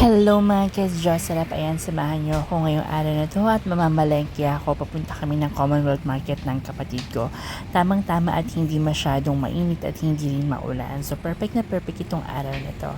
Hello mga ka-Jocelyn, ayan samahan niyo ako ngayong araw na to at mamamalengke ako. Papunta kami ng Commonwealth Market ng kapatid ko. Tamang-tama at hindi masyadong mainit at hindi rin maulan. So perfect na perfect itong araw na to.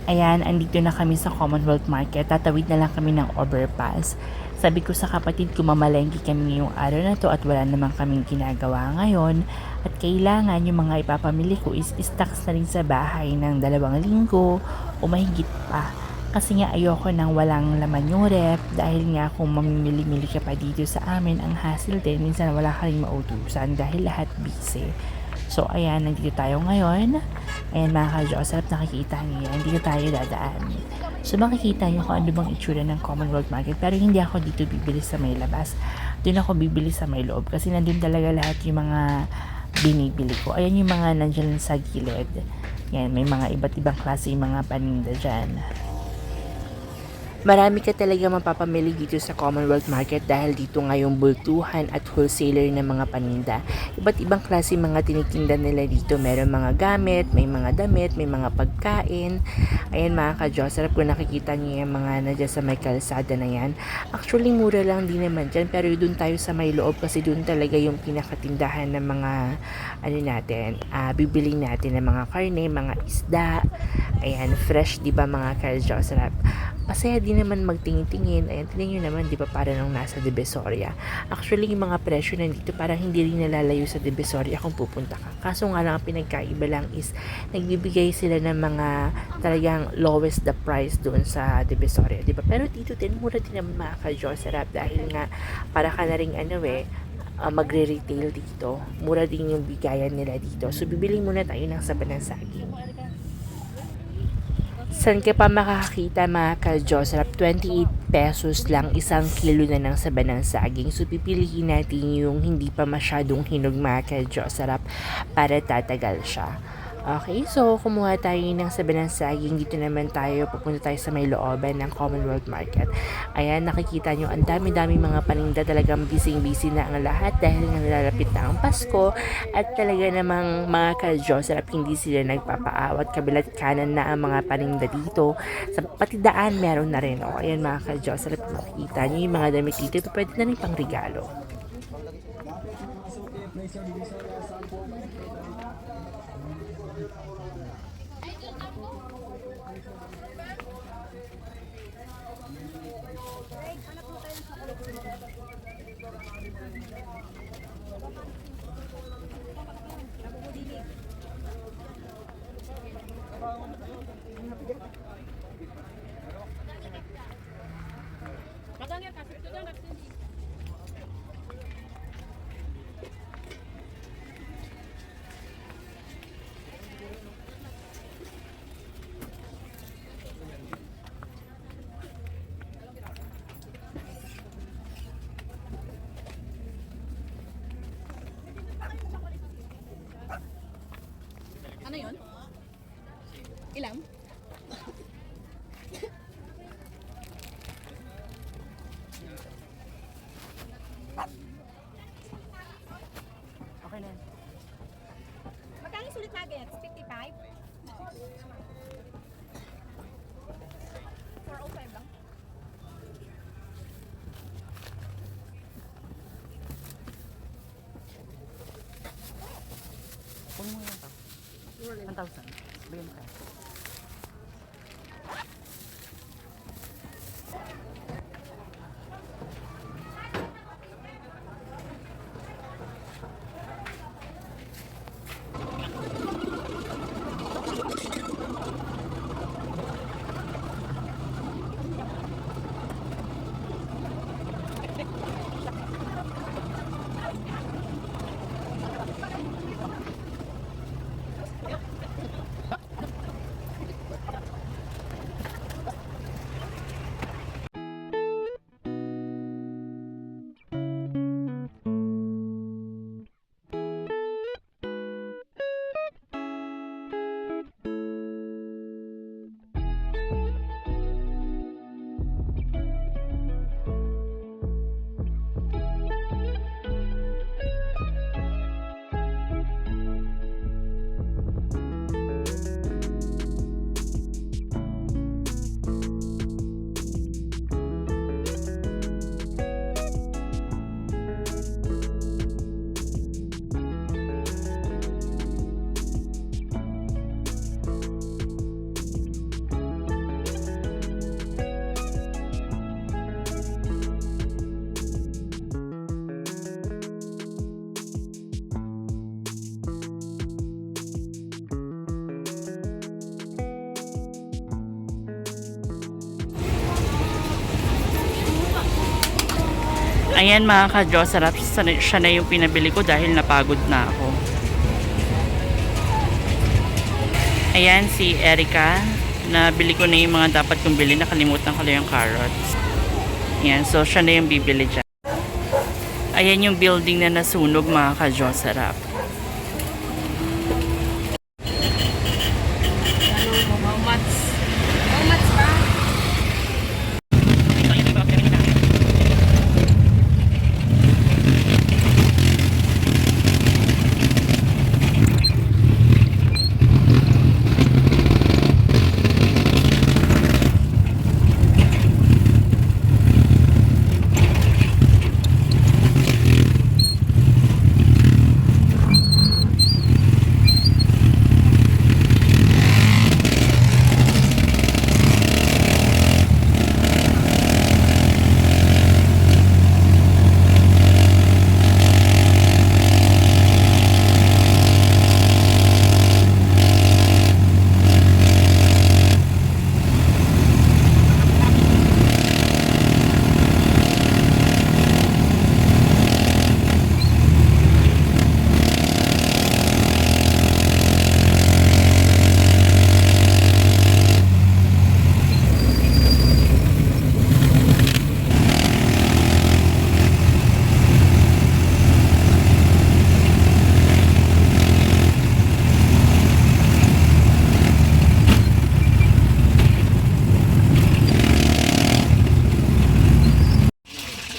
Ayan, andito na kami sa Commonwealth Market. Tatawid na lang kami ng overpass. Sabi ko sa kapatid ko, mamalengke kami ngayong araw na to at wala naman kaming ginagawa ngayon. At kailangan yung mga ipapamili ko is stocks na rin sa bahay ng 2 linggo o mahigit pa. Kasi nga ayoko nang walang laman yung rep dahil nga kung mamimili-mili ka pa dito sa amin, ang hassle din. Minsan wala ka rin mautusan dahil lahat busy. So ayan, nandito tayo ngayon. Ayan mga ka-Jocelyn, nakikita niyo yan. Dito tayo dadaan. So makikita niyo kung ano bang itsura ng Commonwealth Market. Pero hindi ako dito bibili sa may labas. Doon ako bibili sa may loob. Kasi nandun talaga lahat yung mga binibili ko. Ayan yung mga nandyan sa gilid. Yan, may mga iba't ibang klase yung mga paninda dyan. Marami ka talaga mapapamili dito sa Commonwealth Market dahil dito nga yung bultuhan at wholesaler ng mga paninda. Iba't ibang klase mga tinitinda nila dito. Meron mga gamit, may mga damit, may mga pagkain. Ayan mga ka-Jocelyn, kung nakikita niyo yung mga nadya sa may kalsada na yan. Actually, mura lang din naman dyan. Pero doon tayo sa may loob kasi doon talaga yung pinakatindahan ng mga bibili natin ng mga karne, mga isda. Ayan, fresh, di ba mga ka-Jocelyn? Masaya din naman magtingin-tingin. Ayan, tingnan nyo naman, di ba, para nung nasa Divisoria. Actually, yung mga presyo nandito parang hindi rin nalalayo sa Divisoria kung pupunta ka. Kaso nga lang, ang pinagkaiba lang is nagbibigay sila ng mga talagang lowest the price doon sa Divisoria, di ba? Pero dito din, mura din naman mga ka-Jocelyn dahil nga para ka na rin magre-retail dito. Mura din yung bigayan nila dito. So, bibili muna tayo ng saban ng saging. Saan ka pa makakakita mga ka-Jocelyn? 28 pesos lang 1 kilo na ng saba ng saging. So, pipiliin natin yung hindi pa masyadong hinog mga ka-Jocelyn para tatagal siya. Okay, so kumuha tayo ng saba ng saging. Dito naman tayo, pupunta tayo sa may looban ng Commonwealth Market. Ayan, nakikita nyo, ang dami-dami mga paninda. Talagang busy-busy na ang lahat dahil nalalapit na ang Pasko. At talaga namang mga ka-Jocelyn, hindi sila nagpapaawat. Kabilat kanan na ang mga paninda dito. Sa pati daan, meron na rin. O, ayan mga ka-Jocelyn, nakikita nyo yung mga damit dito. Pwede na rin pang regalo. Ano yun? Ilang? Okay na. Magkano sulit nuggets? 55? 405 lang. Kunin mo yan pa. 1,000. Bigyan mo ka. Ayan mga ka-Diyos, sarap siya na yung pinabili ko dahil napagod na ako. Ayan si Erica, nabili ko na yung mga dapat kong bilhin, nakalimutan ko lang yung carrots. Ayan, so siya na yung bibili dyan. Ayan yung building na nasunog mga ka-Diyos, sarap. How much? How much ba?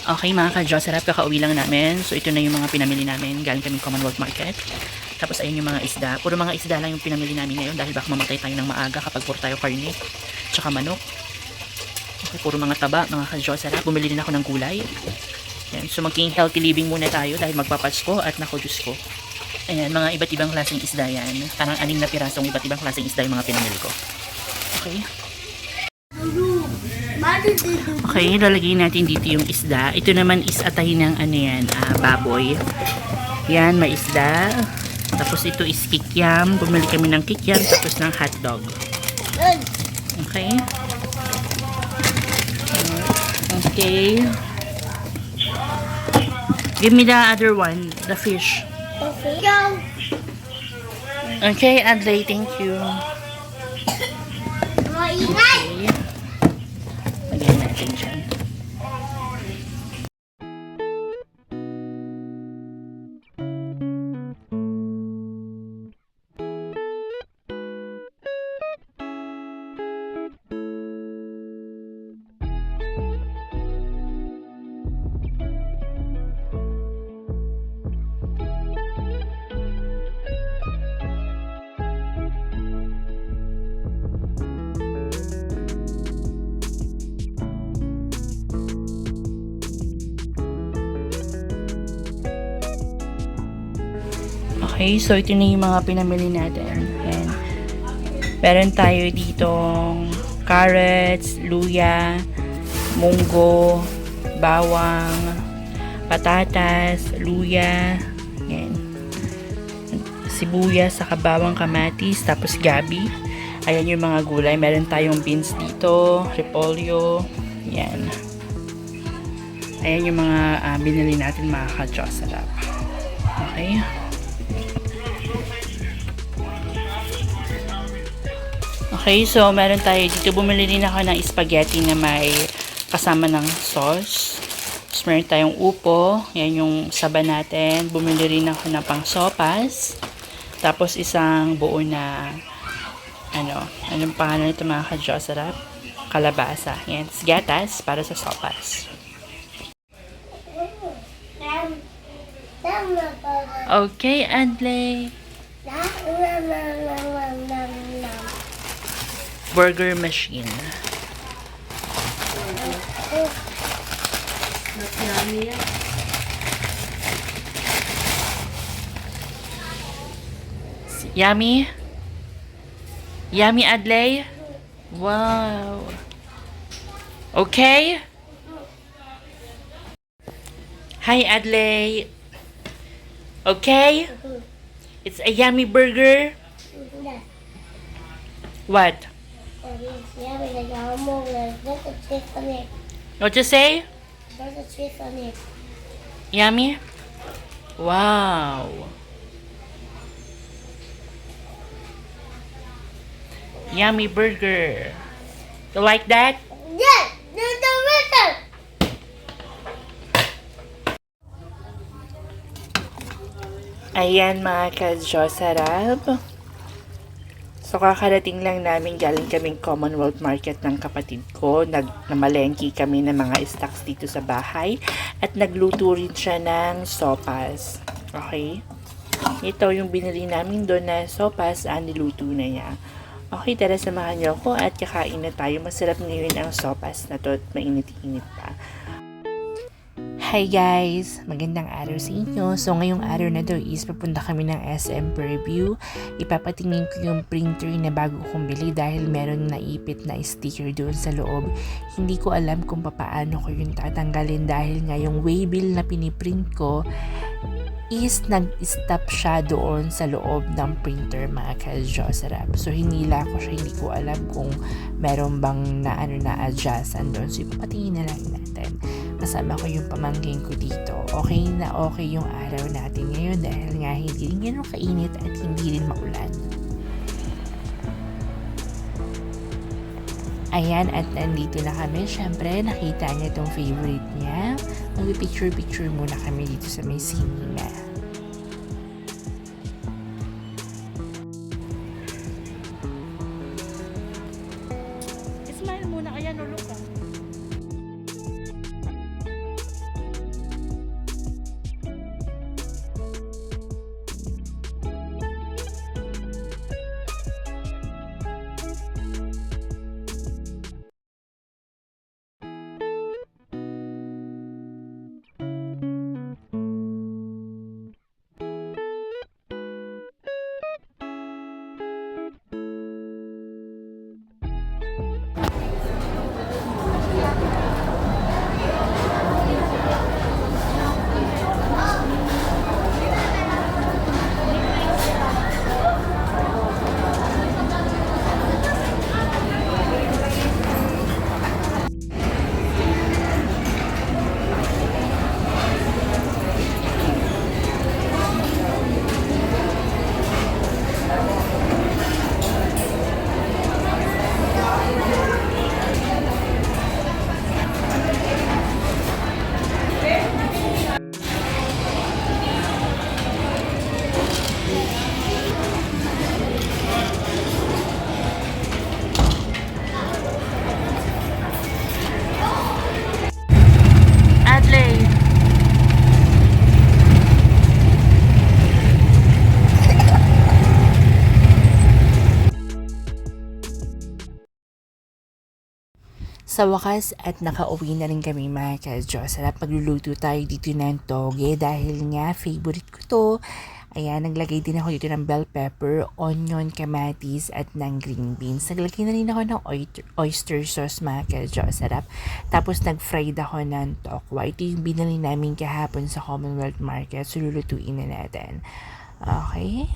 Okay mga ka-Diyos, sarap, kakauwi lang namin. So ito na yung mga pinamili namin. Galing kami Commonwealth Market. Tapos ayun yung mga isda. Puro mga isda lang yung pinamili namin ngayon dahil baka mamatay tayo ng maaga kapag puro tayo karne. Tsaka manok. Okay, puro mga taba, mga ka-Diyos, sarap. Bumili din ako ng gulay. Ayan, so maging healthy living muna tayo dahil magpapasko at naku Diyos ko. Ayan, mga iba't ibang klaseng isda yan. Parang 6 na pirasong iba't ibang klaseng isda yung mga pinamili ko. Okay. Okay, lalagay natin dito yung isda. Ito naman is atahin ng ano yan, baboy. Yan, may isda. Tapos ito is kikiam. Bumili kami ng kikiam tapos ng hotdog. Okay. Okay. Give me the other one, the fish. Okay, Adley, thank you. Okay. Lagyan natin dyan. Okay, so ito na yung mga pinamili natin. Ayan. Meron tayo ditong carrots, luya, munggo, bawang, patatas, luya, ayan. Sibuyas, saka bawang, kamatis, tapos gabi. Ayan yung mga gulay. Meron tayong beans dito, repolyo, ayan. Ayan yung mga binili natin mga ka-Diyos, sarap. Okay. Okay, so meron tayo dito. Bumili din ako ng spaghetti na may kasama ng sauce. Tapos meron tayong upo. Yan yung saba natin. Bumili rin ako ng pang sopas. Tapos isang buo na anong pangalan nito mga ka-Diyos, sarap? Kalabasa. Yan, gatas para sa sopas. Okay, Adley. Burger machine. Yummy? Yummy, Adley? Wow. Okay? Hi, Adley. Okay? It's a yummy burger? What? What you say? There's a twist on it. Yummy? Wow! Yummy burger! You like that? Yes, there's the whistle. Ayan mga kadyo, sarap. So kakarating lang namin, galing kaming Commonwealth Market ng kapatid ko. Namalengke kami ng mga stocks dito sa bahay. At nagluto rin siya ng sopas. Okay? Ito yung binili namin doon na sopas, niluto na niya. Okay, tara samahan niyo ako at kakain na tayo. Masarap ngayon ang sopas na to at mainit-init pa. Hi guys! Magandang araw sa inyo. So ngayong araw na to is papunta kami ng SM Preview. Ipapatingin ko yung printer na bago kong bili dahil meron naipit na sticker doon sa loob. Hindi ko alam kung paano ko yung tatanggalin dahil nga yung waybill na piniprint ko is nag-stop siya doon sa loob ng printer mga kadyo, sarap. So hinila ko siya, hindi ko alam kung meron bang na-adjustan doon. So ipapatingin na lang natin. Kasama ko yung pamangkin ko dito. Okay na okay yung araw natin ngayon dahil nga hindi rin ganun kainit at hindi rin maulan. Ayan, at nandito na kami. Siyempre, nakita niya itong favorite niya. Mag-picture-picture muna kami dito sa may sinima. Smile muna kaya nulog ka. Adley! Sa wakas at nakauwi na rin kami mga kadyo. Sarap, magluluto tayo dito ng toge dahil nga favorite ko to. Ayan, naglagay din ako dito ng bell pepper, onion, kamatis at ng green beans. Naglagay na rin ako ng oyster sauce mga kadyo. Sarap. Tapos nag-fried ako ng tokwa. Ito yung binili namin kahapon sa Commonwealth Market. So lulutuin na natin. Okay.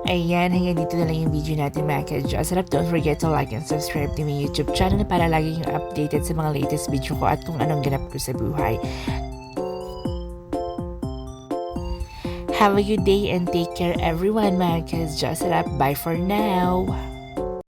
Ayan, hanggang dito na lang yung video natin mga kadyo. Sarap, don't forget to like and subscribe to my YouTube channel para lagi yung updated sa mga latest video ko at kung anong ganap ko sa buhay. Have a good day and take care everyone mga kadyo. Sarap, bye for now!